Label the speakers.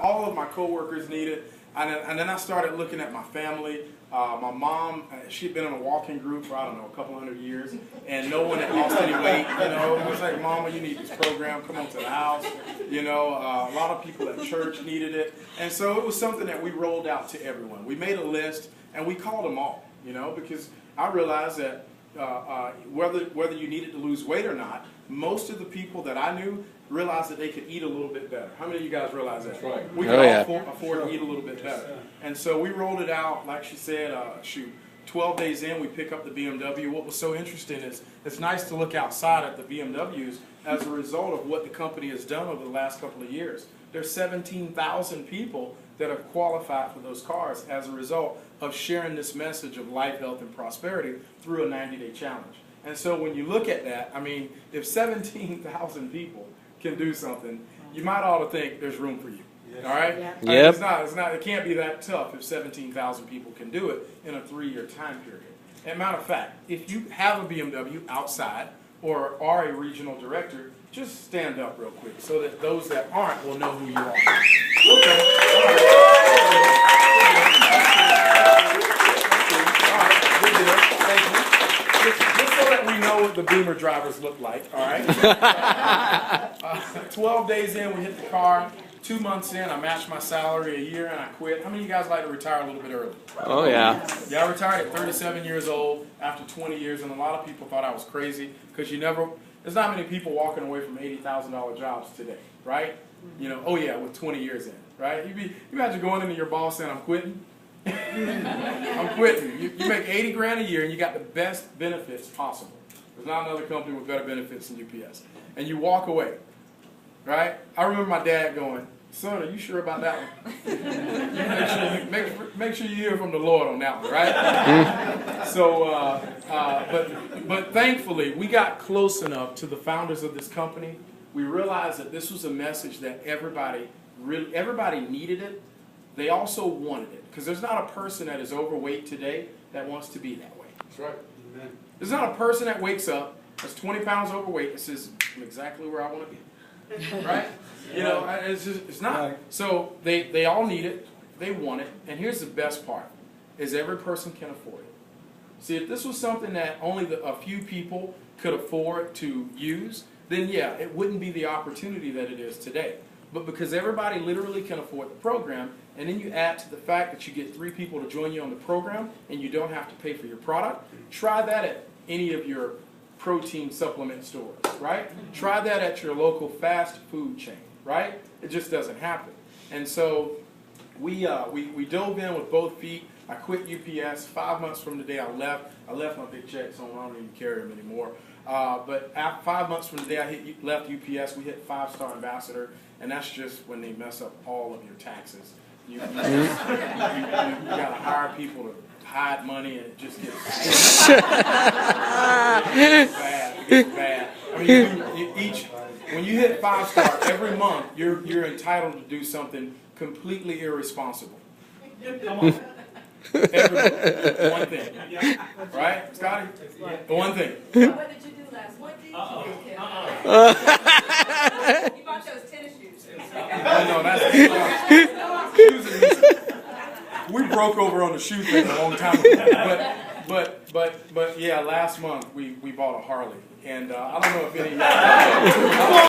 Speaker 1: All of my coworkers need it. And then I started looking at my family. My mom, she'd been in a walking group for, I don't know, a couple hundred years, and no one had lost any weight. It was like, Mama, you need this program. Come on to the house. A lot of people at church needed it. And so it was something that we rolled out to everyone. We made a list, and we called them all, because I realized that whether you needed to lose weight or not, most of the people that I knew realized that they could eat a little bit better. How many of you guys realize that?
Speaker 2: That's right.
Speaker 1: We could afford to eat a little bit better. And so we rolled it out, like she said, 12 days in, we pick up the BMW. What was so interesting is it's nice to look outside at the BMWs as a result of what the company has done over the last couple of years. There's 17,000 people that have qualified for those cars as a result of sharing this message of life, health, and prosperity through a 90-day challenge. And so when you look at that, if 17,000 people can do something, you might ought to think there's room for you. Yes. All right?
Speaker 3: Yeah.
Speaker 1: It's not. It can't be that tough if 17,000 people can do it in a 3-year time period. And matter of fact, if you have a BMW outside or are a regional director, just stand up real quick so that those that aren't will know who you are. Okay. All right. Good deal. Thank you. Just so that we know what the Beamer drivers look like, all right? 12 days in, we hit the car. 2 months in, I matched my salary. A year, and I quit. How many of you guys like to retire a little bit early?
Speaker 3: Oh, yeah.
Speaker 1: Yeah, I retired at 37 years old after 20 years, and a lot of people thought I was crazy because there's not many people walking away from $80,000 jobs today, right? With 20 years in, right? You imagine going into your boss saying, I'm quitting. I'm quitting. You make 80 grand a year and you got the best benefits possible. There's not another company with better benefits than UPS. And you walk away, right? I remember my dad going, son, are you sure about that one? make sure you hear from the Lord on that one, right? So, but thankfully, we got close enough to the founders of this company. We realized that this was a message that everybody needed it. They also wanted it, because there's not a person that is overweight today that wants to be that way.
Speaker 2: That's right. Amen.
Speaker 1: There's not a person that wakes up that's 20 pounds overweight that says, I'm exactly where I want to be. Right? It's not. Right. So they all need it. They want it. And here's the best part, is every person can afford it. See, if this was something that only a few people could afford to use, then yeah, it wouldn't be the opportunity that it is today. But because everybody literally can afford the program, and then you add to the fact that you get 3 people to join you on the program and you don't have to pay for your product, try that at any of your protein supplement stores, right? Try that at your local fast food chain, right? It just doesn't happen. And so we dove in with both feet. I quit UPS 5 months from the day I left. I left my big checks, so I don't even carry them anymore. But after 5 months from the day I left UPS, we hit 5-star ambassador, and that's just when they mess up all of your taxes. You got to hire people to hide money, and it just gets bad. It gets bad. When you hit 5-star every month, you're entitled to do something completely irresponsible. Come on. Every month. One thing. Right, Scotty? One thing.
Speaker 4: So what did you do last? What did you do, Kevin? You bought those tennis shoes.
Speaker 1: No, that's shoes are easy. We broke over on the shoe thing a long time ago. But yeah, last month we bought a Harley. And I don't know if any of y'all